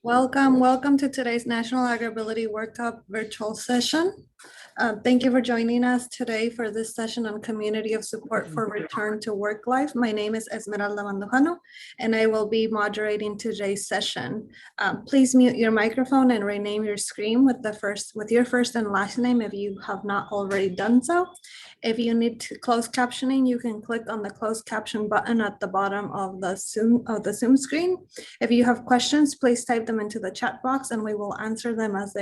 Welcome to today's National AgrAbility Workshop virtual session. Thank you for joining us today for this session on community of support for return to work life. My name is Esmeralda Mandujano, and I will be moderating today's session. Please mute your microphone and rename your screen with your first and last name if you have not already done so. If you need to close captioning, you can click on the closed caption button at the bottom of the Zoom screen. If you have questions, please type them into the chat box and we will answer them as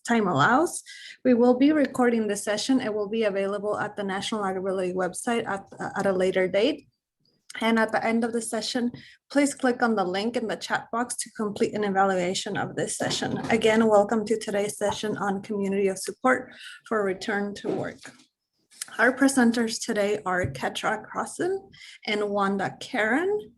time allows. We will be recording the session. It will be available at the National AgrAbility website at a later date. And at the end of the session, please click on the link in the chat box to complete an evaluation of this session. Again, welcome to today's session on community of support for return to work. Our presenters today are Ketra Crossan and Wanda Karen.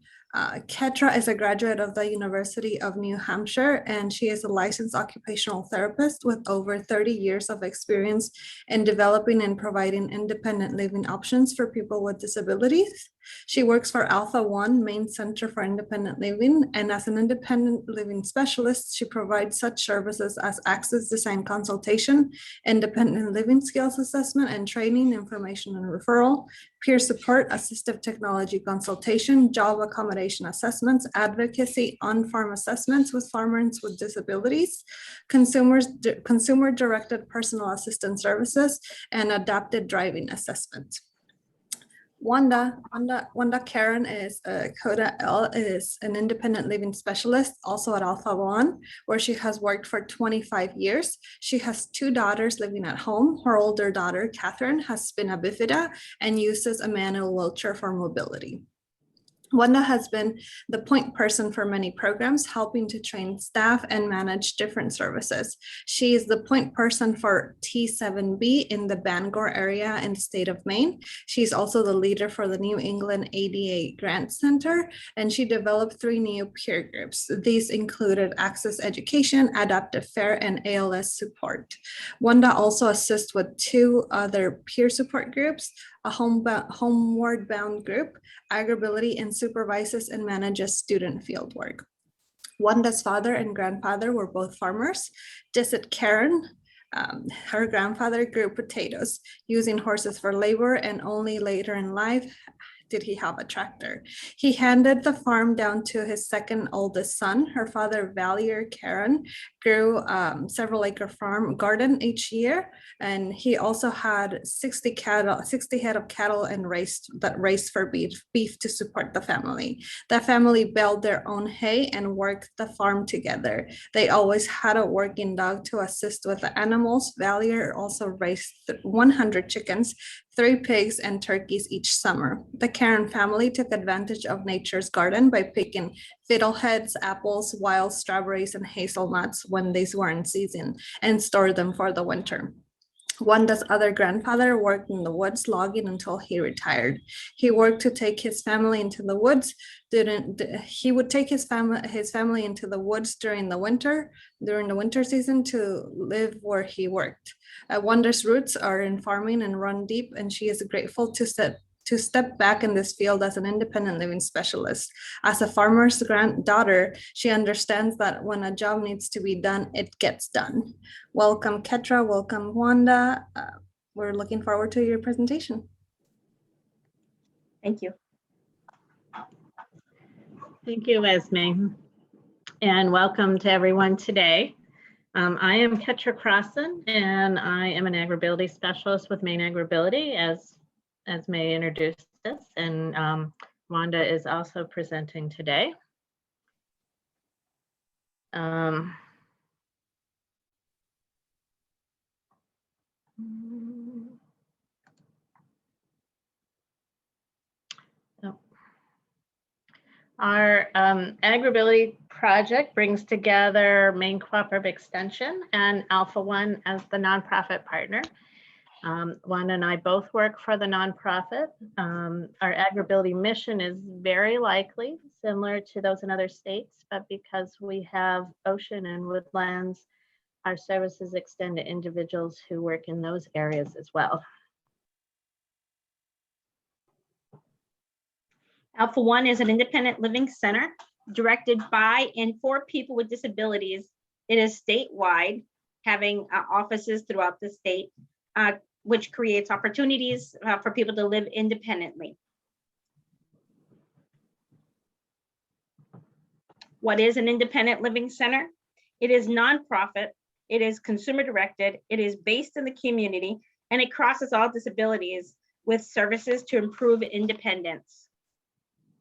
Ketra is a graduate of the University of New Hampshire, and she is a licensed occupational therapist with over 30 years of experience in developing and providing independent living options for people with disabilities. She works for Alpha One Main Center for Independent Living, and as an independent living specialist, she provides such services as access design consultation, independent living skills assessment and training, information and referral, peer support, assistive technology consultation, job accommodation assessments, advocacy, on-farm assessments with farmers with disabilities, consumer-directed personal assistance services, and adapted driving assessment. Wanda Karen is Coda L is an independent living specialist, also at Alpha One, where she has worked for 25 years. She has 2 daughters living at home. Her older daughter, Catherine, has spina bifida and uses a manual wheelchair for mobility. Wanda has been the point person for many programs, helping to train staff and manage different services. She is the point person for T7B in the Bangor area in the state of Maine. She's also the leader for the New England ADA Grant Center, and she developed 3 new peer groups. These included Access Education, Adaptive Fare, and ALS support. Wanda also assists with 2 other peer support groups, a homeward bound group, AgrAbility, and supervises and manages student field work. Wanda's father and grandfather were both farmers. Just as Karen, her grandfather grew potatoes using horses for labor, and only later in life did he have a tractor. He handed the farm down to his second oldest son. Her father, Valier Karen, grew several acre farm garden each year, and he also had 60 head of cattle and raised for beef to support the family. The family baled their own hay and worked the farm together. They always had a working dog to assist with the animals. Valier also raised 100 chickens, 3 pigs, and turkeys each summer. The Karen family took advantage of nature's garden by picking fiddleheads, apples, wild strawberries, and hazelnuts when these were in season, and stored them for the winter. Wanda's other grandfather worked in the woods logging until he retired. He worked to take his family into the woods. He would take his family into the woods during the winter season to live where he worked. Wanda's roots are in farming and run deep, and she is grateful to step back in this field as an independent living specialist. As a farmer's granddaughter, she understands that when a job needs to be done, it gets done. Welcome, Ketra. Welcome, Wanda. We're looking forward to your presentation. Thank you. Thank you, Esme. And welcome to everyone today. I am Ketra Crossan, and I am an AgrAbility specialist with Maine AgrAbility, as May introduced us, and Wanda is also presenting today. Our AgrAbility project brings together Maine Cooperative Extension and Alpha One as the nonprofit partner. Wanda and I both work for the nonprofit. Our AgrAbility mission is very likely similar to those in other states, but because we have ocean and woodlands, our services extend to individuals who work in those areas as well. Alpha One is an independent living center directed by and for people with disabilities. It is statewide, having offices throughout the state, which creates opportunities for people to live independently. What is an independent living center? It is nonprofit, it is consumer directed, it is based in the community, and it crosses all disabilities with services to improve independence.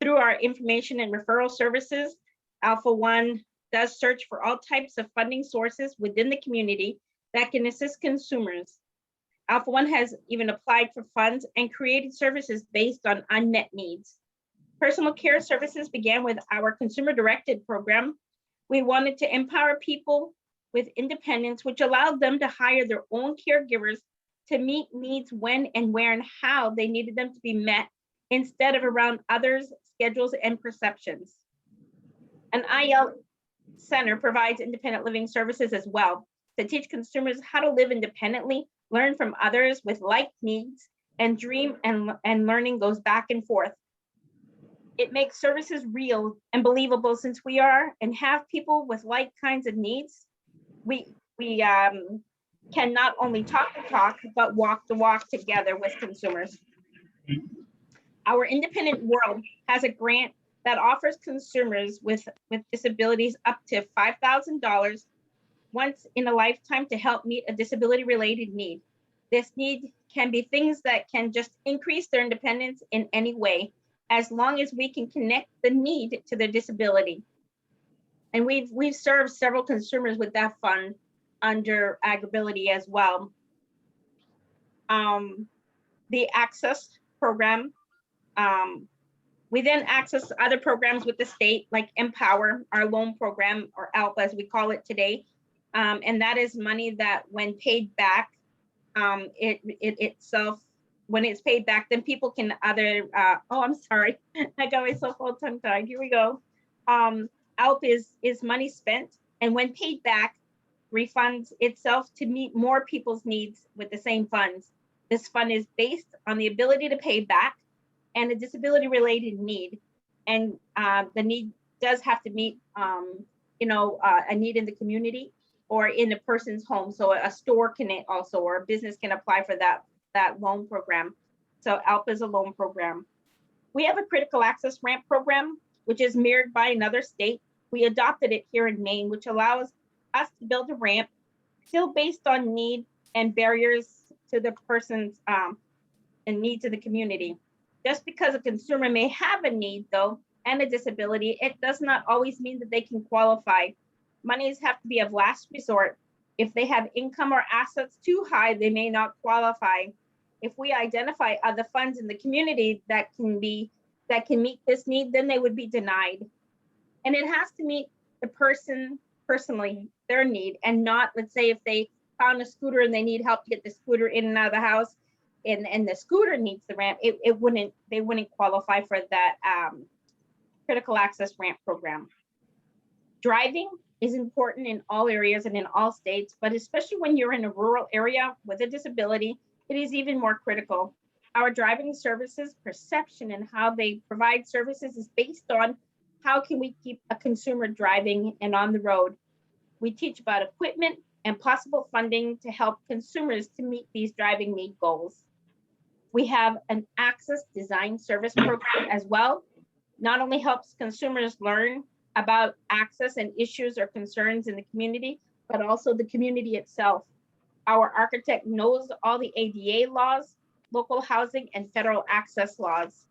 Through our information and referral services, Alpha One does search for all types of funding sources within the community that can assist consumers. Alpha One has even applied for funds and created services based on unmet needs. Personal care services began with our consumer-directed program. We wanted to empower people with independence, which allowed them to hire their own caregivers to meet needs when and where and how they needed them to be met, instead of around others' schedules and perceptions. An IL center provides independent living services as well to teach consumers how to live independently, learn from others with like needs, and dream and learning goes back and forth. It makes services real and believable, since we are and have people with like kinds of needs. We can not only talk the talk, but walk the walk together with consumers. Our Independent World has a grant that offers consumers with disabilities up to $5,000 once in a lifetime to help meet a disability-related need. This need can be things that can just increase their independence in any way, as long as we can connect the need to their disability. And we've served several consumers with that fund under AgrAbility as well. The Access program, we then access other programs with the state, like Empower, our loan program, or ALP as we call it today. And that is money that when paid back, itself, when it's paid back, then people can other, oh, I'm sorry, I got myself all tongue-tied, here we go. ALP is money spent, and when paid back, refunds itself to meet more people's needs with the same funds. This fund is based on the ability to pay back and a disability-related need. And the need does have to meet, a need in the community or in a person's home. So a store can also, or a business can apply for that loan program. So ALP is a loan program. We have a critical access ramp program, which is mirrored by another state. We adopted it here in Maine, which allows us to build a ramp still based on need and barriers to the person's and needs of the community. Just because a consumer may have a need though, and a disability, it does not always mean that they can qualify. Monies have to be of last resort. If they have income or assets too high, they may not qualify. If we identify other funds in the community that can meet this need, then they would be denied. And it has to meet the person personally, their need, and not, let's say if they found a scooter and they need help to get the scooter in and out of the house, and the scooter needs the ramp, they wouldn't qualify for that critical access ramp program. Driving is important in all areas and in all states, but especially when you're in a rural area with a disability, it is even more critical. Our driving services perception and how they provide services is based on how can we keep a consumer driving and on the road. We teach about equipment and possible funding to help consumers to meet these driving need goals. We have an access design service program as well. Not only helps consumers learn about access and issues or concerns in the community, but also the community itself. Our architect knows all the ADA laws, local housing, and federal access laws.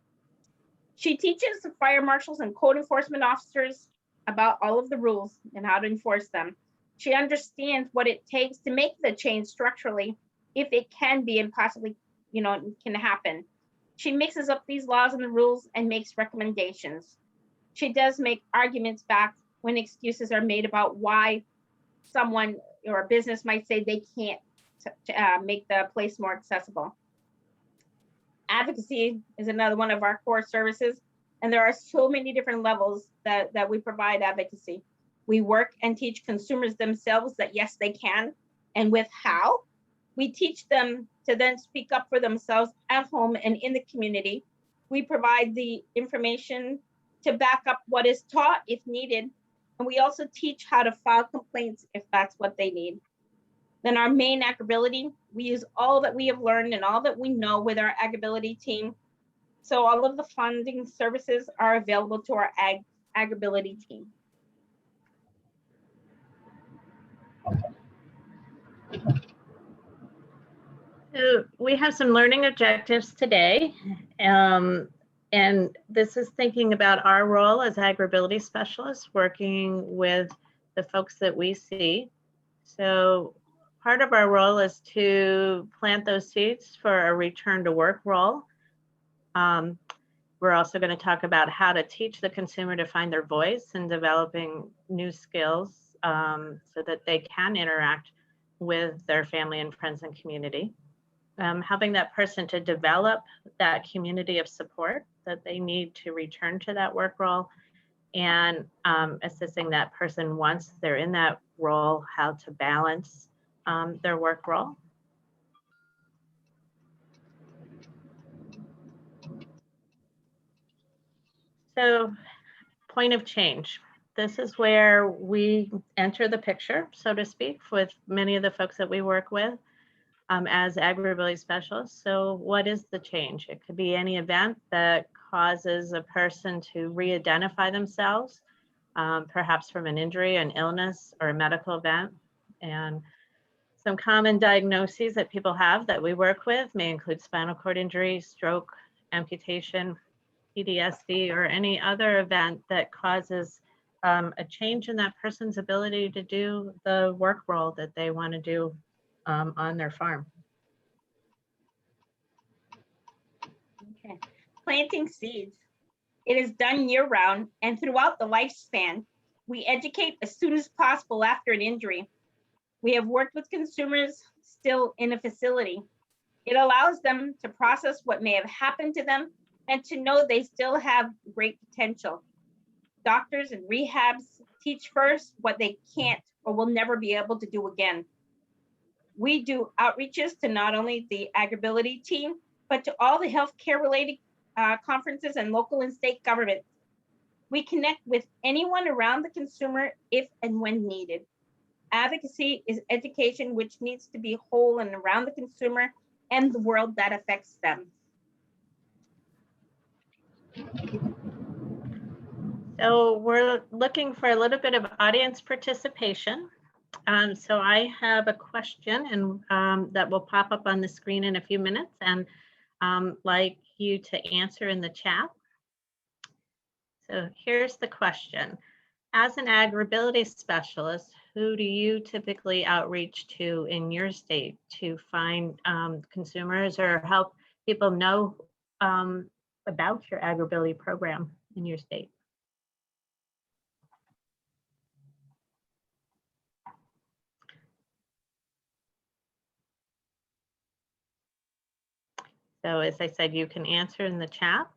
She teaches the fire marshals and code enforcement officers about all of the rules and how to enforce them. She understands what it takes to make the change structurally, if it can be and possibly, can happen. She mixes up these laws and the rules and makes recommendations. She does make arguments back when excuses are made about why someone or a business might say they can't make the place more accessible. Advocacy is another one of our core services, and there are so many different levels that we provide advocacy. We work and teach consumers themselves that yes, they can, and with how. We teach them to then speak up for themselves at home and in the community. We provide the information to back up what is taught if needed. And we also teach how to file complaints if that's what they need. Then our main AgrAbility, we use all that we have learned and all that we know with our AgrAbility team. So all of the funding services are available to our AgrAbility team. So we have some learning objectives today. And this is thinking about our role as AgrAbility specialists working with the folks that we see. So part of our role is to plant those seeds for a return to work role. We're also going to talk about how to teach the consumer to find their voice and developing new skills so that they can interact with their family and friends and community. Helping that person to develop that community of support that they need to return to that work role, and assisting that person once they're in that role, how to balance their work role. So, point of change. This is where we enter the picture, so to speak, with many of the folks that we work with as AgrAbility specialists. So what is the change? It could be any event that causes a person to re-identify themselves, perhaps from an injury, an illness, or a medical event. And some common diagnoses that people have that we work with may include spinal cord injury, stroke, amputation, PTSD, or any other event that causes a change in that person's ability to do the work role that they want to do on their farm. Okay. Planting seeds. It is done year-round and throughout the lifespan. We educate as soon as possible after an injury. We have worked with consumers still in a facility. It allows them to process what may have happened to them and to know they still have great potential. Doctors and rehabs teach first what they can't or will never be able to do again. We do outreaches to not only the AgrAbility team, but to all the healthcare related conferences and local and state government. We connect with anyone around the consumer if and when needed. Advocacy is education which needs to be whole and around the consumer and the world that affects them. So we're looking for a little bit of audience participation. So I have a question and that will pop up on the screen in a few minutes, and like you to answer in the chat. So here's the question. As an AgrAbility specialist, who do you typically outreach to in your state to find consumers or help people know about your AgrAbility program in your state? So as I said, you can answer in the chat.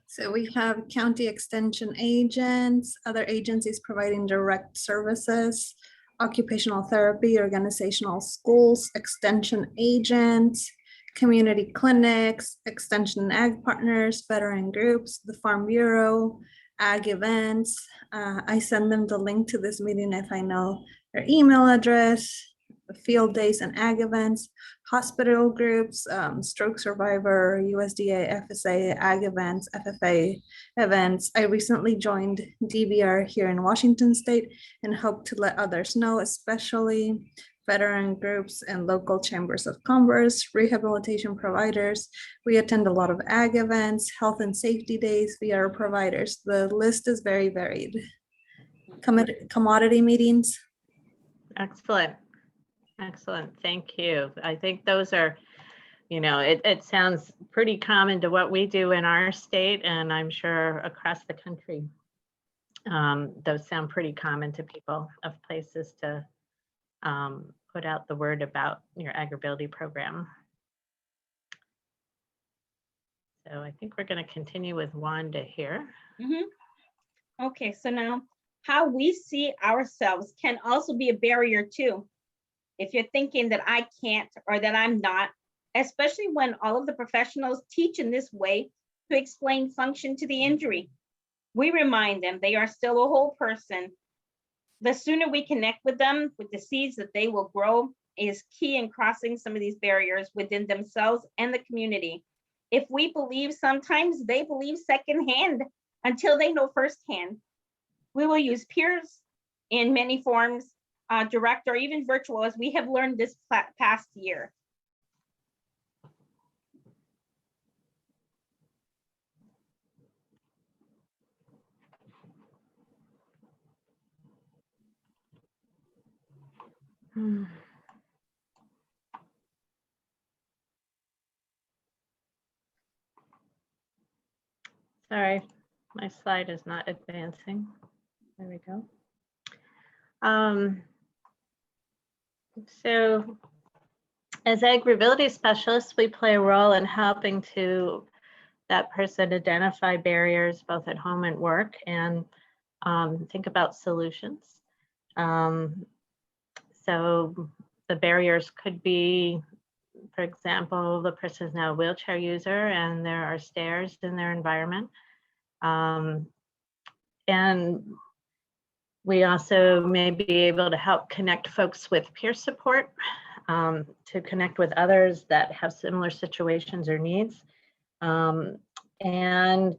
So we have county extension agents, other agencies providing direct services, occupational therapy, organizational schools, extension agents, community clinics, extension and ag partners, veteran groups, the Farm Bureau, ag events. I send them the link to this meeting if I know their email address, the field days and ag events, hospital groups, stroke survivor, USDA, FSA, ag events, FFA events. I recently joined DBR here in Washington State and hope to let others know, especially veteran groups and local chambers of commerce, rehabilitation providers. We attend a lot of ag events, health and safety days via our providers. The list is very varied. Commodity meetings. Excellent. Excellent. Thank you. I think those are, you know, it sounds pretty common to what we do in our state, and I'm sure across the country. Those sound pretty common to people of places to put out the word about your AgrAbility program. So I think we're going to continue with Wanda here. Okay, so now how we see ourselves can also be a barrier too. If you're thinking that I can't or that I'm not, especially when all of the professionals teach in this way to explain function to the injury. We remind them they are still a whole person. The sooner we connect with them, with the seeds that they will grow, is key in crossing some of these barriers within themselves and the community. If we believe, sometimes they believe secondhand until they know firsthand. We will use peers in many forms, direct or even virtual, as we have learned this past year. Sorry, my slide is not advancing. There we go. So as AgrAbility specialists, we play a role in helping that person identify barriers both at home and work, and think about solutions. So the barriers could be, for example, the person is now a wheelchair user and there are stairs in their environment. And we also may be able to help connect folks with peer support, to connect with others that have similar situations or needs. And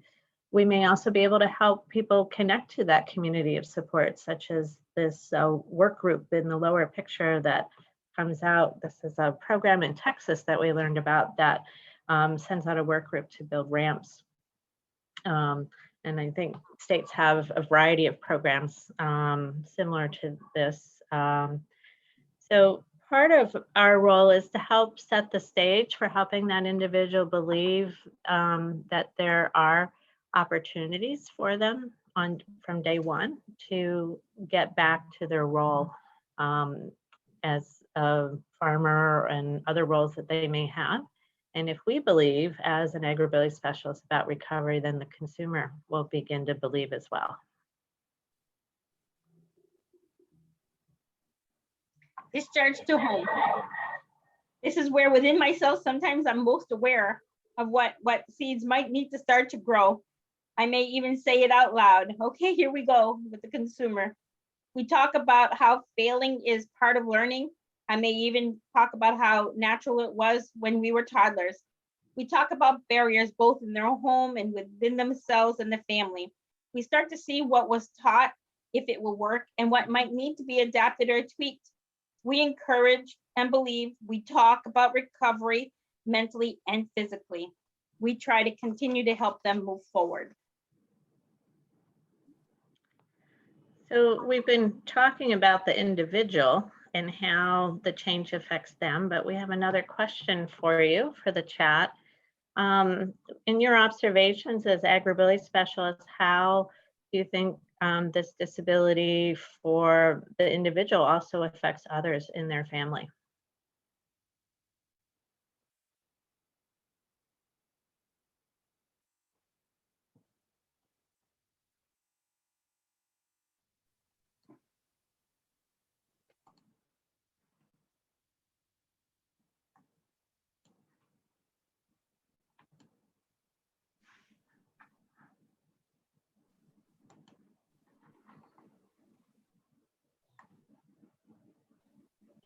we may also be able to help people connect to that community of support, such as this work group in the lower picture that comes out. This is a program in Texas that we learned about that sends out a work group to build ramps. And I think states have a variety of programs similar to this. So part of our role is to help set the stage for helping that individual believe that there are opportunities for them from day one to get back to their role as a farmer and other roles that they may have. And if we believe as an AgrAbility specialist about recovery, then the consumer will begin to believe as well. Discharge to home. This is where within myself, sometimes I'm most aware of what seeds might need to start to grow. I may even say it out loud. Okay, here we go with the consumer. We talk about how failing is part of learning. I may even talk about how natural it was when we were toddlers. We talk about barriers both in their home and within themselves and the family. We start to see what was taught, if it will work, and what might need to be adapted or tweaked. We encourage and believe. We talk about recovery mentally and physically. We try to continue to help them move forward. So we've been talking about the individual and how the change affects them, but we have another question for you for the chat. In your observations as AgrAbility specialists, how do you think this disability for the individual also affects others in their family?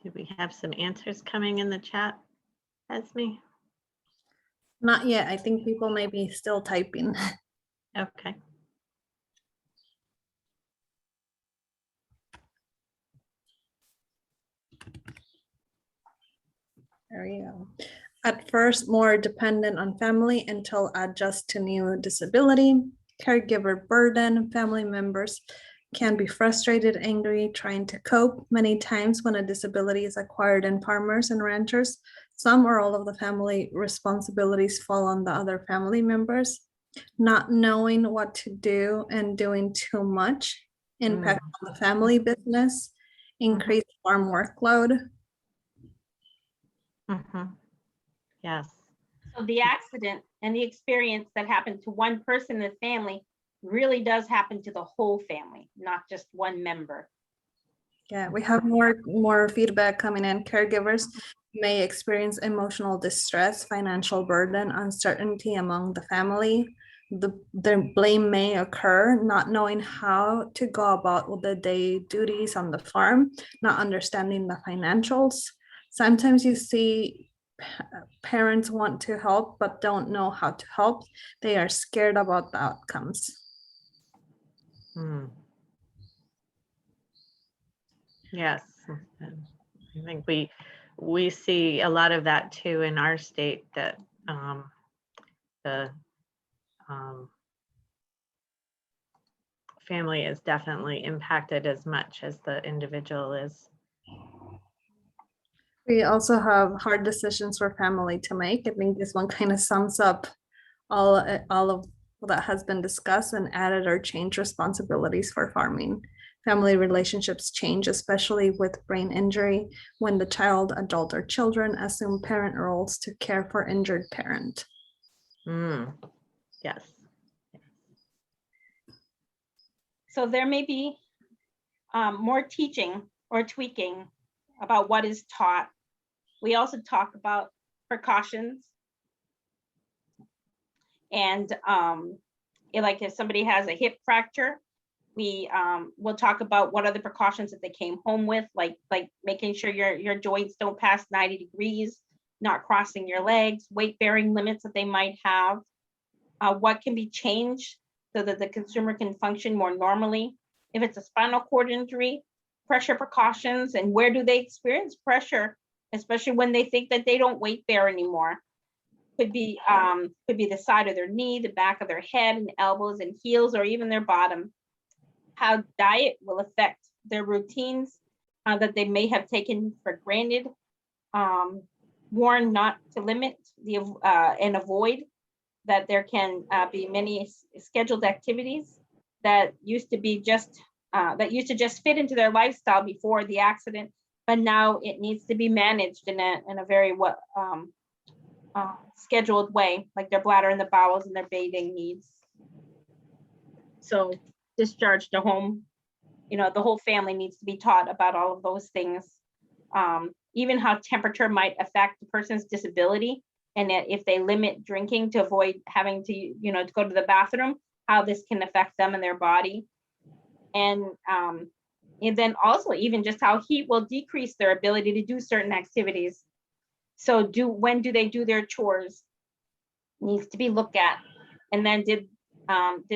Do we have some answers coming in the chat, Esme? Not yet. I think people may be still typing. Okay. There you go. At first, more dependent on family until adjust to new disability, caregiver burden, family members can be frustrated, angry, trying to cope. Many times when a disability is acquired in farmers and ranchers, some or all of the family responsibilities fall on the other family members. Not knowing what to do and doing too much impact on the family business, increased farm workload, Mhm. Yes. So the accident and the experience that happened to one person in the family really does happen to the whole family, not just one member. Yeah, we have more feedback coming in. Caregivers may experience emotional distress, financial burden, uncertainty among the family. Their blame may occur, not knowing how to go about with the day duties on the farm, not understanding the financials. Sometimes you see parents want to help but don't know how to help. They are scared about the outcomes. Hmm. Yes. And I think we see a lot of that too in our state, that the family is definitely impacted as much as the individual is. We also have hard decisions for family to make. I think this one kind of sums up all of that has been discussed, and added or changed responsibilities for farming. Family relationships change, especially with brain injury, when the child, adult, or children assume parent roles to care for injured parent. Yes. So there may be more teaching or tweaking about what is taught. We also talk about precautions. And like if somebody has a hip fracture, we will talk about what are the precautions that they came home with, like making sure your joints don't pass 90 degrees, not crossing your legs, weight bearing limits that they might have, what can be changed so that the consumer can function more normally. If it's a spinal cord injury, pressure precautions, and where do they experience pressure, especially when they think that they don't weight bear anymore. Could be the side of their knee, the back of their head, and elbows and heels, or even their bottom. How diet will affect their routines that they may have taken for granted. Warn not to limit and avoid that there can be many scheduled activities that used to just fit into their lifestyle before the accident, but now it needs to be managed in a very scheduled way, like their bladder and the bowels and their bathing needs. So discharge to home, the whole family needs to be taught about all of those things. Even how temperature might affect the person's disability, and if they limit drinking to avoid having to go to the bathroom, how this can affect them and their body. And then also even just how heat will decrease their ability to do certain activities. So when do they do their chores? Needs to be looked at. And then did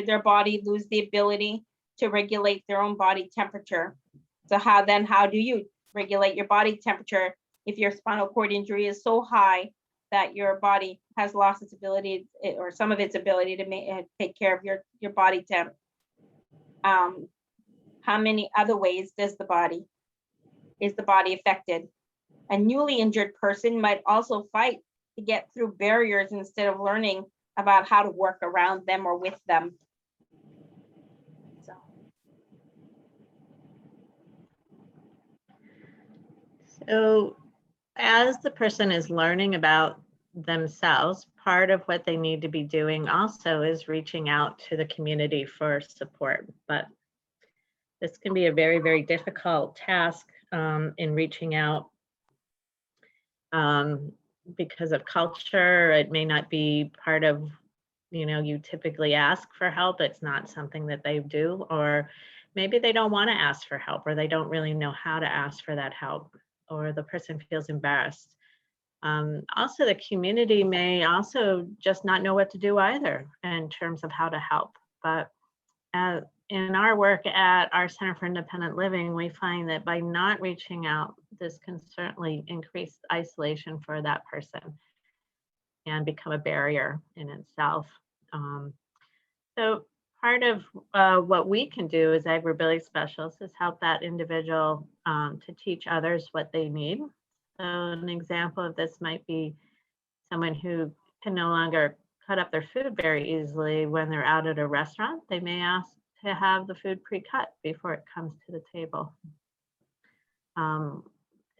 their body lose the ability to regulate their own body temperature? So how do you regulate your body temperature if your spinal cord injury is so high that your body has lost its ability, or some of its ability, to take care of your body temp? How many other ways is the body affected? A newly injured person might also fight to get through barriers instead of learning about how to work around them or with them. So as the person is learning about themselves, part of what they need to be doing also is reaching out to the community for support. But this can be a very, very difficult task in reaching out because of culture. It may not be part of, you typically ask for help. It's not something that they do, or maybe they don't want to ask for help, or they don't really know how to ask for that help, or the person feels embarrassed. Also, the community may also just not know what to do either in terms of how to help. But in our work at our Center for Independent Living, we find that by not reaching out, this can certainly increase isolation for that person and become a barrier in itself. So part of what we can do as AgrAbility specialists is help that individual to teach others what they need. So an example of this might be someone who can no longer cut up their food very easily when they're out at a restaurant. They may ask to have the food pre-cut before it comes to the table.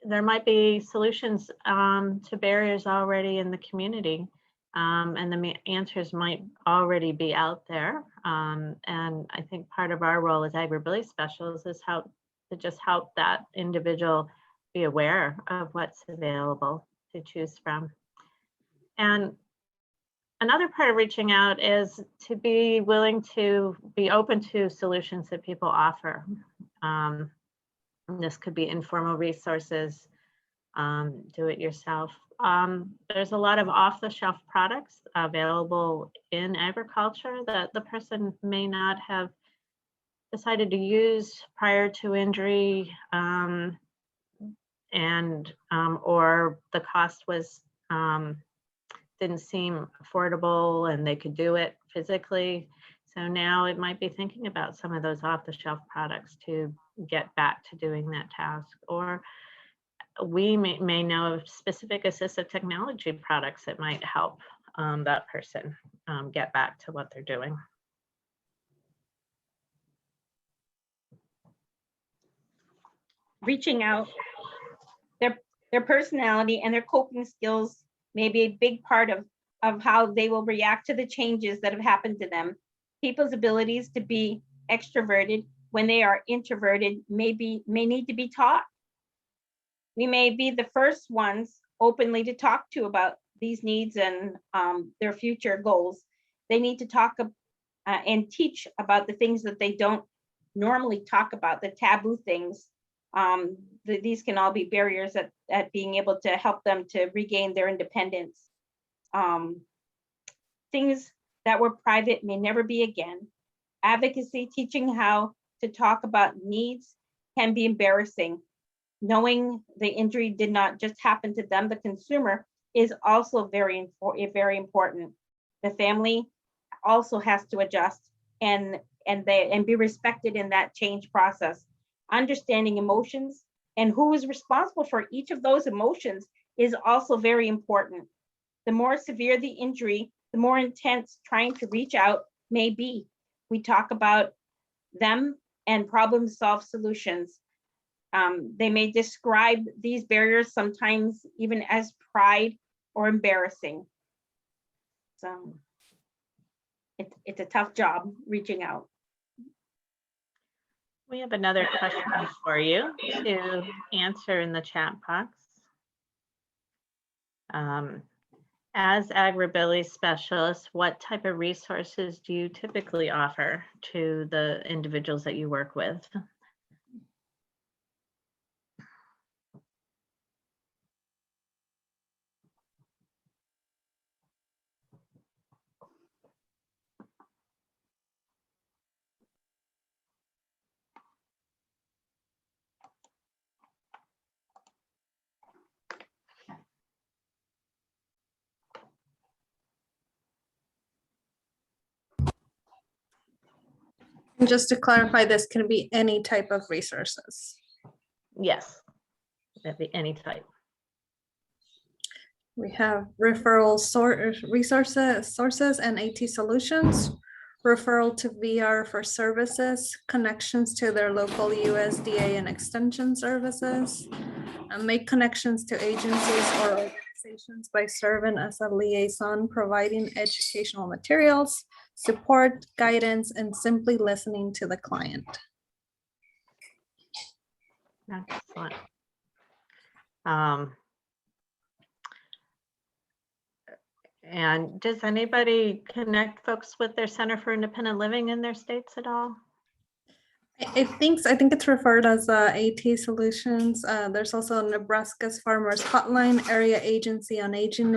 there might be solutions to barriers already in the community. And the answers might already be out there. And I think part of our role as AgrAbility specialists is to just help that individual be aware of what's available to choose from. And another part of reaching out is to be willing to be open to solutions that people offer. This could be informal resources, do it yourself. There's a lot of off-the-shelf products available in agriculture that the person may not have decided to use prior to injury, or the cost was didn't seem affordable and they could do it physically. So now it might be thinking about some of those off-the-shelf products to get back to doing that task. Or we may know of specific assistive technology products that might help that person get back to what they're doing. Reaching out, their personality and their coping skills may be a big part of how they will react to the changes that have happened to them. People's abilities to be extroverted when they are introverted may need to be taught. We may be the first ones openly to talk to about these needs and their future goals. They need to talk and teach about the things that they don't normally talk about, the taboo things. These can all be barriers at being able to help them to regain their independence. Things that were private may never be again. Advocacy, teaching how to talk about needs, can be embarrassing. Knowing the injury did not just happen to them, the consumer, is also very important. The family also has to adjust and be respected in that change process. Understanding emotions and who is responsible for each of those emotions is also very important. The more severe the injury, the more intense trying to reach out may be. We talk about them and problem solve solutions. They may describe these barriers sometimes even as pride or embarrassing. So it's a tough job reaching out. We have another question for you to answer in the chat box. As AgrAbility specialists, what type of resources do you typically offer to the individuals that you work with? And just to clarify, this can be any type of resources. Yes, that'd be any type. We have referral sources and AT solutions, referral to VR for services, connections to their local USDA and extension services, and make connections to agencies or organizations by serving as a liaison, providing educational materials, support, guidance, and simply listening to the client. Excellent. And does anybody connect folks with their Center for Independent Living in their states at all? I think it's referred as AT Solutions. There's also Nebraska's Farmers Hotline, Area Agency on Aging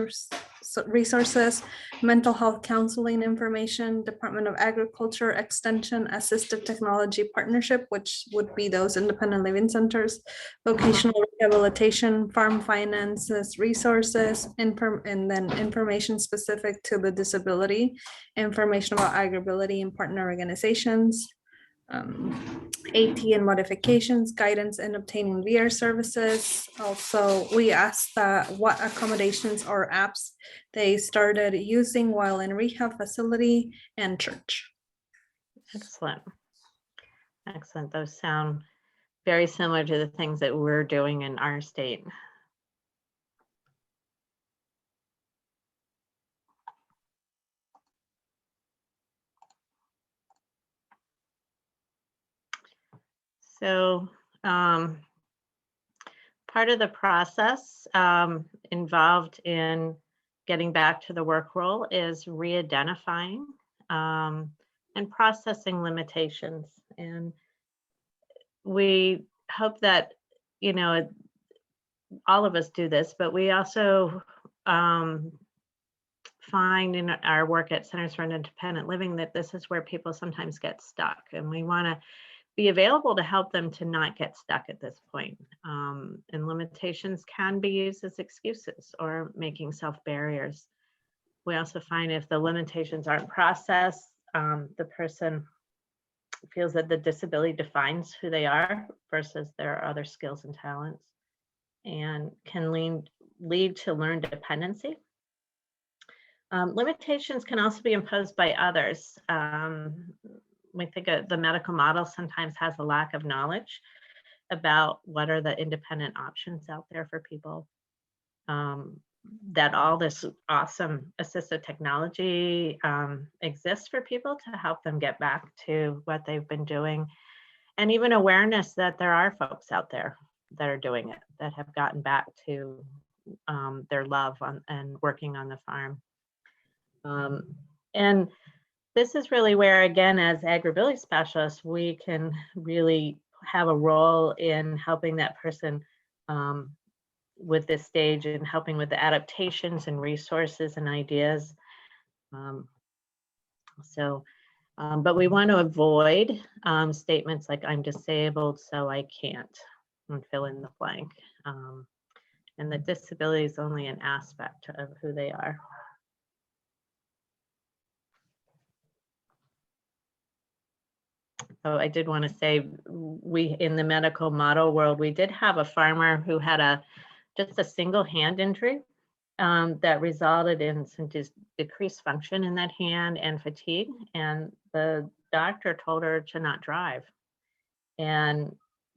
Resources, Mental Health Counseling Information, Department of Agriculture Extension, Assistive Technology Partnership, which would be those independent living centers, Vocational Rehabilitation, Farm Finances Resources, and then information specific to the disability, information about AgrAbility and partner organizations, AT and modifications, guidance in obtaining VR services. Also, we asked what accommodations or apps they started using while in rehab facility and church. Excellent. Excellent. Those sound very similar to the things that we're doing in our state. So part of the process involved in getting back to the work role is re-identifying and processing limitations. And we hope that, you know, all of us do this, but we also find in our work at Centers for Independent Living that this is where people sometimes get stuck, and we want to be available to help them to not get stuck at this point. And limitations can be used as excuses or making self-barriers. We also find if the limitations aren't processed, the person feels that the disability defines who they are versus their other skills and talents, and can lead to learned dependency. Limitations can also be imposed by others. We think the medical model sometimes has a lack of knowledge about what are the independent options out there for people. That all this awesome assistive technology exists for people to help them get back to what they've been doing, and even awareness that there are folks out there that are doing it, that have gotten back to their love and working on the farm. And this is really where, again, as AgrAbility specialists, we can really have a role in helping that person with this stage and helping with the adaptations and resources and ideas. But we want to avoid statements like, I'm disabled, so I can't, and fill in the blank. And the disability is only an aspect of who they are. Oh, I did want to say, we, in the medical model world, we did have a farmer who had just a single hand injury that resulted in some decreased function in that hand and fatigue. And the doctor told her to not drive. And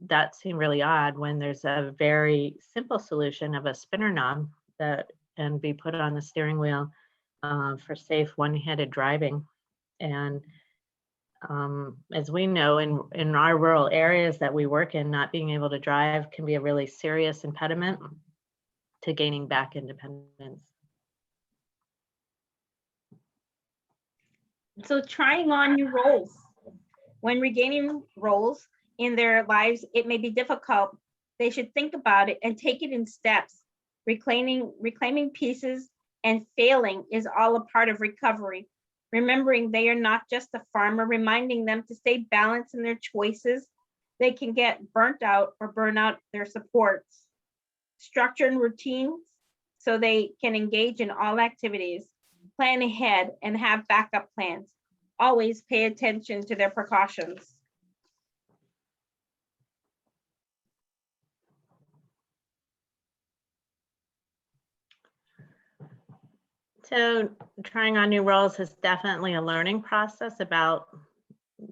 that seemed really odd when there's a very simple solution of a spinner knob that can be put on the steering wheel for safe one-handed driving. And as we know, in our rural areas that we work in, not being able to drive can be a really serious impediment to gaining back independence. So trying on new roles. When regaining roles in their lives, it may be difficult. They should think about it and take it in steps. Reclaiming pieces and failing is all a part of recovery. Remembering they are not just a farmer, reminding them to stay balanced in their choices. They can get burnt out or burn out their supports. Structure and routines so they can engage in all activities. Plan ahead and have backup plans. Always pay attention to their precautions. So trying on new roles is definitely a learning process about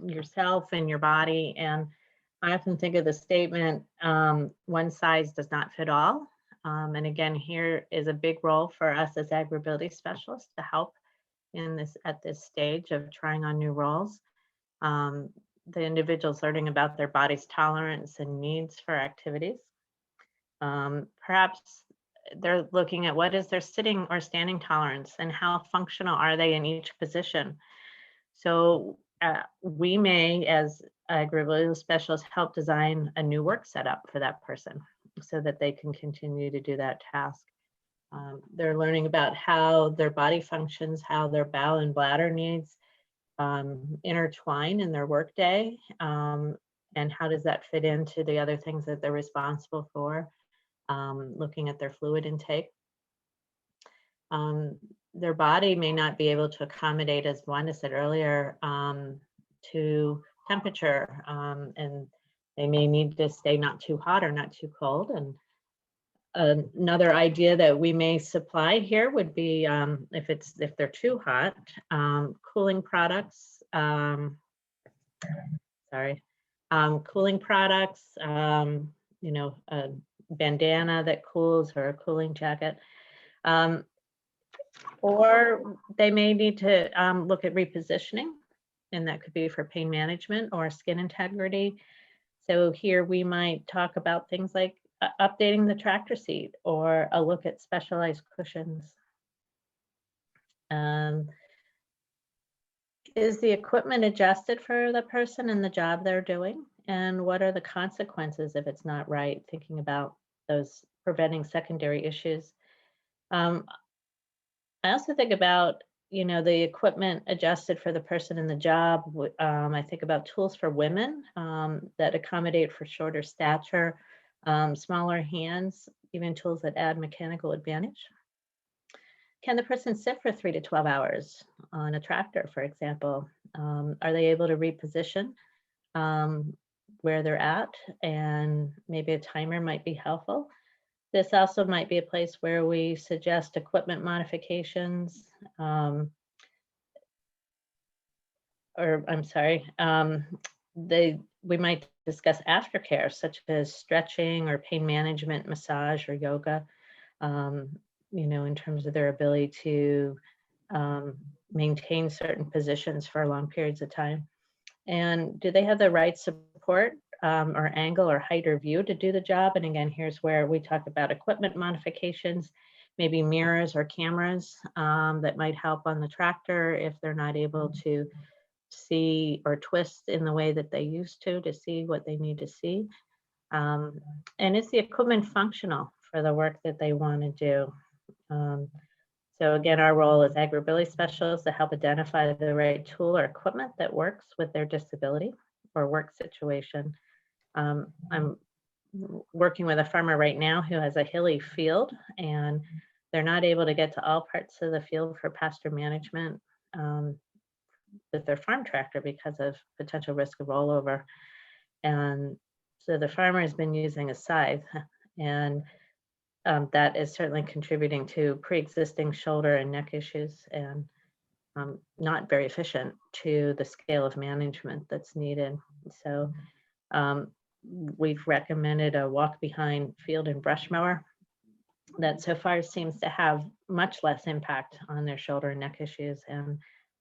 yourself and your body. And I often think of the statement, one size does not fit all. And again, here is a big role for us as AgrAbility specialists to help at this stage of trying on new roles. The individual's learning about their body's tolerance and needs for activities. Perhaps they're looking at what is their sitting or standing tolerance and how functional are they in each position. So we may, as AgrAbility specialists, help design a new work setup for that person so that they can continue to do that task. They're learning about how their body functions, how their bowel and bladder needs intertwine in their workday, and how does that fit into the other things that they're responsible for. Looking at their fluid intake. Their body may not be able to accommodate, as Wanda said earlier, to temperature, and they may need to stay not too hot or not too cold. And another idea that we may supply here would be if they're too hot, cooling products. Sorry. cooling products, you know, a bandana that cools or a cooling jacket. Or they may need to look at repositioning, and that could be for pain management or skin integrity. So here we might talk about things like updating the tractor seat or a look at specialized cushions. Is the equipment adjusted for the person and the job they're doing? And what are the consequences if it's not right? Thinking about those preventing secondary issues. I also think about, you know, the equipment adjusted for the person in the job. I think about tools for women that accommodate for shorter stature, smaller hands, even tools that add mechanical advantage. Can the person sit for 3 to 12 hours on a tractor, for example? Are they able to reposition where they're at? And maybe a timer might be helpful. This also might be a place where we suggest equipment modifications, or I'm sorry, we might discuss aftercare, such as stretching or pain management, massage or yoga, you know, in terms of their ability to maintain certain positions for long periods of time. And do they have the right support or angle or height or view to do the job? And again, here's where we talk about equipment modifications, maybe mirrors or cameras that might help on the tractor if they're not able to see or twist in the way that they used to see what they need to see. And is the equipment functional for the work that they want to do? So again, our role as AgrAbility specialists to help identify the right tool or equipment that works with their disability or work situation. I'm working with a farmer right now who has a hilly field, and they're not able to get to all parts of the field for pasture management with their farm tractor because of potential risk of rollover. And so the farmer has been using a scythe, and that is certainly contributing to pre-existing shoulder and neck issues, and not very efficient to the scale of management that's needed. So we've recommended a walk behind field and brush mower that so far seems to have much less impact on their shoulder and neck issues, and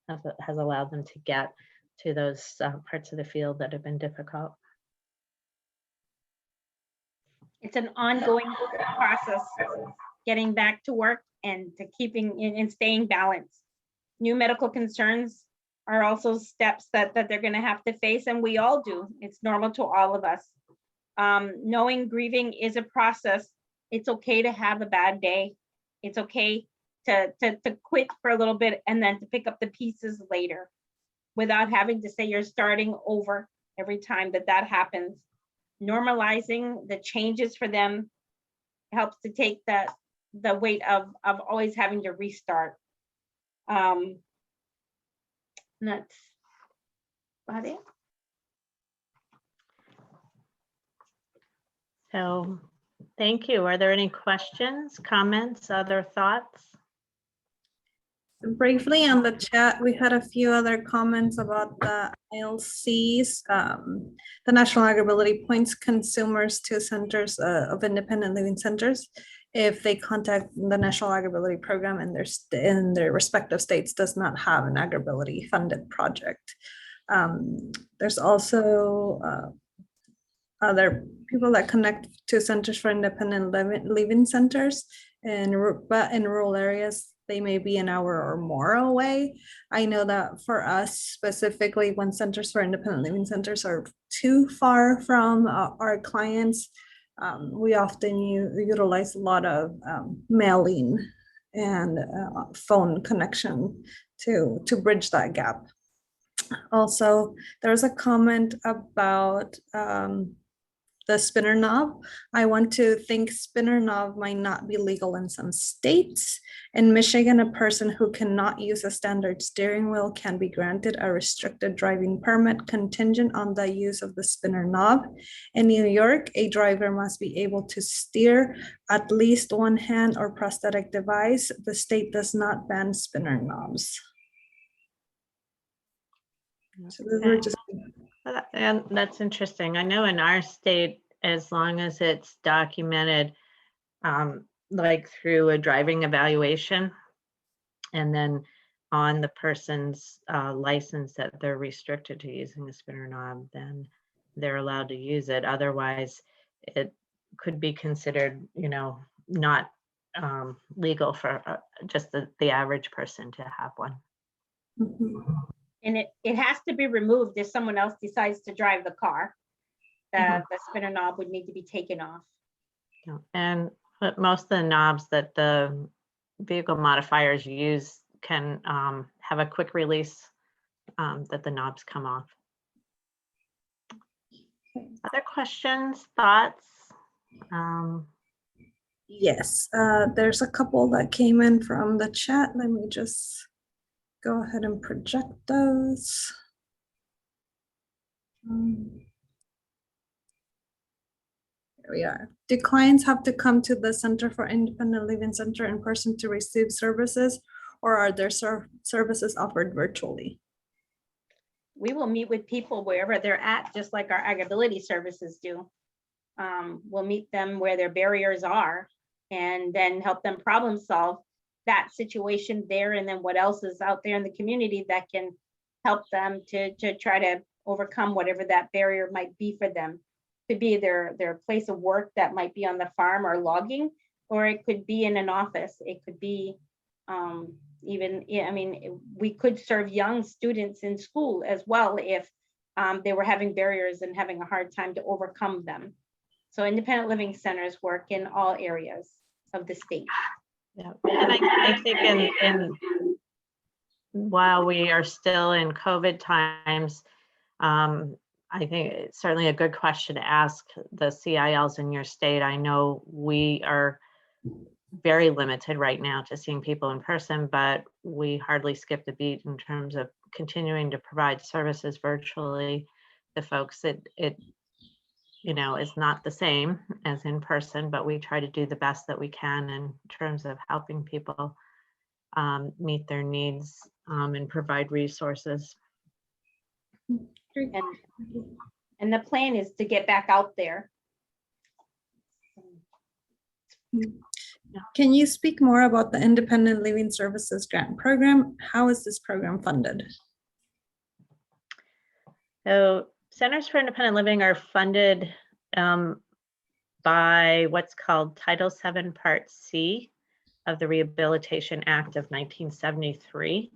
has allowed them to get to those parts of the field that have been difficult. It's an ongoing process, getting back to work and to keeping and staying balanced. New medical concerns are also steps that they're going to have to face, and we all do. It's normal to all of us. Knowing grieving is a process. It's okay to have a bad day. It's okay to quit for a little bit and then to pick up the pieces later without having to say you're starting over every time that happens. Normalizing the changes for them helps to take the weight of always having to restart. That's about it. So thank you. Are there any questions, comments, other thoughts? Briefly on the chat, we had a few other comments about the ILCs. The National AgrAbility points consumers to centers of independent living centers if they contact the National AgrAbility program and in their respective states does not have an AgrAbility funded project. There's also other people that connect to centers for independent living centers, but in rural areas, they may be an hour or more away. I know that for us specifically, when centers for independent living centers are too far from our clients, we often utilize a lot of mailing and phone connection to bridge that gap. Also, there's a comment about the spinner knob. I want to think spinner knob might not be legal in some states. In Michigan, a person who cannot use a standard steering wheel can be granted a restricted driving permit contingent on the use of the spinner knob. In New York, a driver must be able to steer at least one hand or prosthetic device. The state does not ban spinner knobs. So those are just And that's interesting. I know in our state, as long as it's documented, like through a driving evaluation, and then on the person's license that they're restricted to using a spinner knob, then they're allowed to use it. Otherwise, it could be considered, not legal for just the average person to have one. Mhm. And it has to be removed if someone else decides to drive the car. The spinner knob would need to be taken off. And most of the knobs that the vehicle modifiers use can have a quick release that the knobs come off. Other questions, thoughts? Yes, there's a couple that came in from the chat. Let me just go ahead and project those. Here we are. Do clients have to come to the Center for Independent Living Center in person to receive services, or are there services offered virtually? We will meet with people wherever they're at, just like our AgrAbility services do. We'll meet them where their barriers are and then help them problem solve that situation there, and then what else is out there in the community that can help them to try to overcome whatever that barrier might be for them. Could be their place of work that might be on the farm or logging, or it could be in an office. It could be even, I mean, we could serve young students in school as well if they were having barriers and having a hard time to overcome them. So independent living centers work in all areas of the state. Yeah, and I think while we are still in COVID times, I think it's certainly a good question to ask the CILs in your state. I know we are very limited right now to seeing people in person, but we hardly skipped a beat in terms of continuing to provide services virtually to folks. It is not the same as in person, but we try to do the best that we can in terms of helping people meet their needs and provide resources. And the plan is to get back out there. Can you speak more about the Independent Living Services Grant Program? How is this program funded? So Centers for Independent Living are funded by what's called Title VII Part C of the Rehabilitation Act of 1973.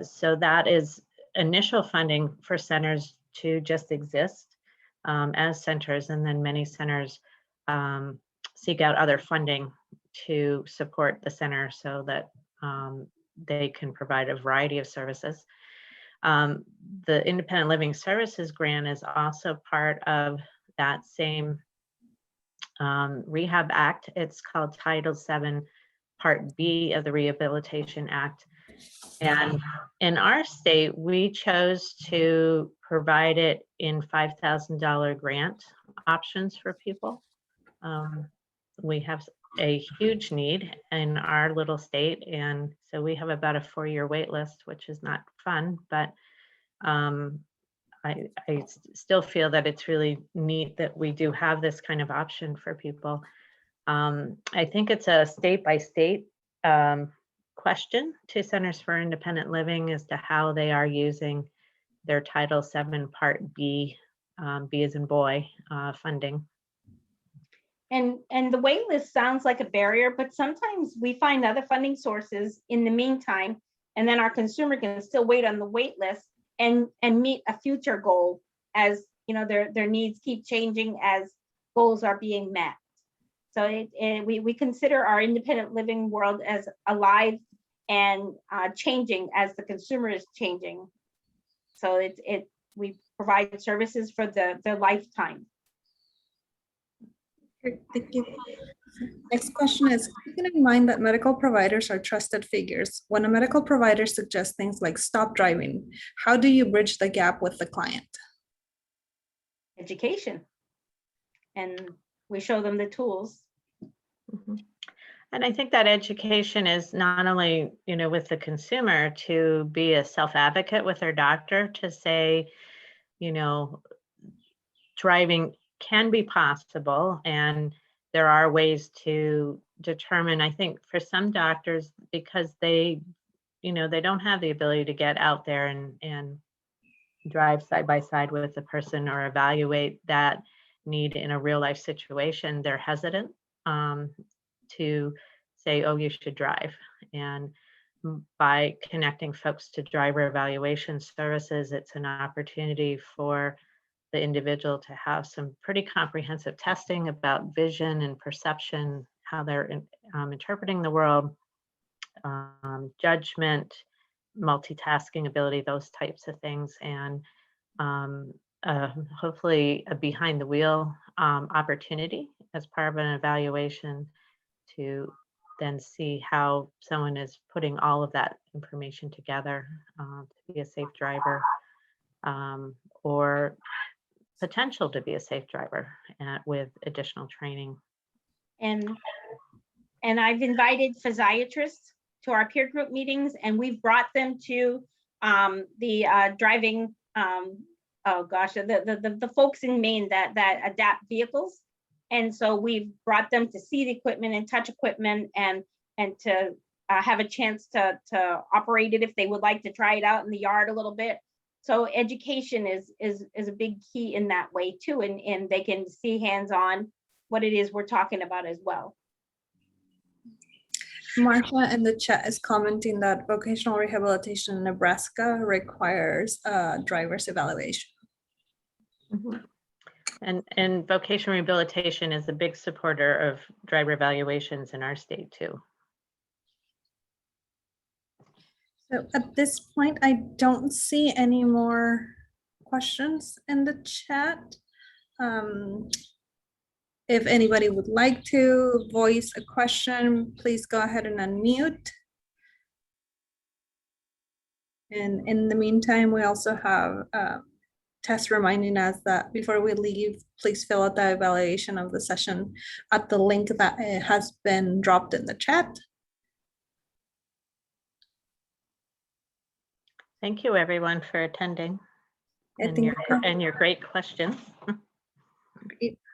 So that is initial funding for centers to just exist as centers, and then many centers seek out other funding to support the center so that they can provide a variety of services. The Independent Living Services Grant is also part of that same Rehab Act. It's called Title VII Part B of the Rehabilitation Act. And in our state, we chose to provide it in $5,000 grant options for people. We have a huge need in our little state, and so we have about a 4-year wait list, which is not fun, but I still feel that it's really neat that we do have this kind of option for people. I think it's a state by state question to Centers for Independent Living as to how they are using their Title VII Part B, B as in boy, funding. And the wait list sounds like a barrier, but sometimes we find other funding sources in the meantime, and then our consumer can still wait on the wait list and meet a future goal as their needs keep changing as goals are being met. So we consider our independent living world as alive and changing as the consumer is changing. So we provide services for their lifetime. Great, thank you. Next question is, keeping in mind that medical providers are trusted figures, when a medical provider suggests things like stop driving, how do you bridge the gap with the client? Education. And we show them the tools. Mm-hmm. And I think that education is not only, with the consumer to be a self-advocate with their doctor to say, you know, driving can be possible, and there are ways to determine, I think for some doctors, because they, you know, they don't have the ability to get out there and drive side by side with the person or evaluate that need in a real life situation, they're hesitant to say, oh, you should drive. And by connecting folks to driver evaluation services, it's an opportunity for the individual to have some pretty comprehensive testing about vision and perception, how they're interpreting the world, judgment, multitasking ability, those types of things, and hopefully a behind the wheel opportunity as part of an evaluation to then see how someone is putting all of that information together to be a safe driver, or potential to be a safe driver with additional training. And I've invited physiatrists to our peer group meetings, and we've brought them to the driving, the folks in Maine that adapt vehicles. And so we've brought them to see the equipment and touch equipment and to have a chance to operate it if they would like to try it out in the yard a little bit. So education is a big key in that way too, and they can see hands-on what it is we're talking about as well. Marsha in the chat is commenting that vocational rehabilitation in Nebraska requires a driver's evaluation. Mm-hmm. And vocational rehabilitation is a big supporter of driver evaluations in our state too. So at this point, I don't see any more questions in the chat. If anybody would like to voice a question, please go ahead and unmute. And in the meantime, we also have Tess reminding us that before we leave, please fill out the evaluation of the session at the link that has been dropped in the chat. Thank you, everyone, for attending and your great questions.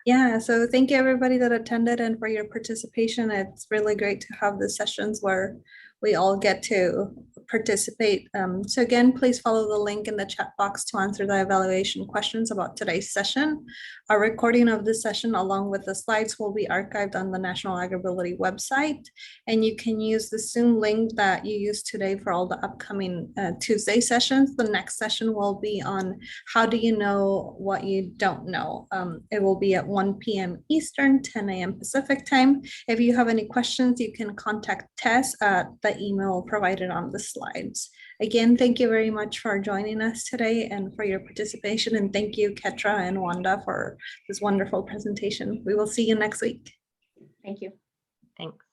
Yeah, so thank you everybody that attended and for your participation. It's really great to have the sessions where we all get to participate. So again, please follow the link in the chat box to answer the evaluation questions about today's session. A recording of this session along with the slides will be archived on the National AgrAbility website, and you can use the Zoom link that you used today for all the upcoming Tuesday sessions. The next session will be on how do you know what you don't know. It will be at 1 p.m. Eastern, 10 a.m. Pacific time. If you have any questions, you can contact Tess at the email provided on the slides. Again, thank you very much for joining us today and for your participation. And thank you, Ketra and Wanda, for this wonderful presentation. We will see you next week. Thank you. Thanks.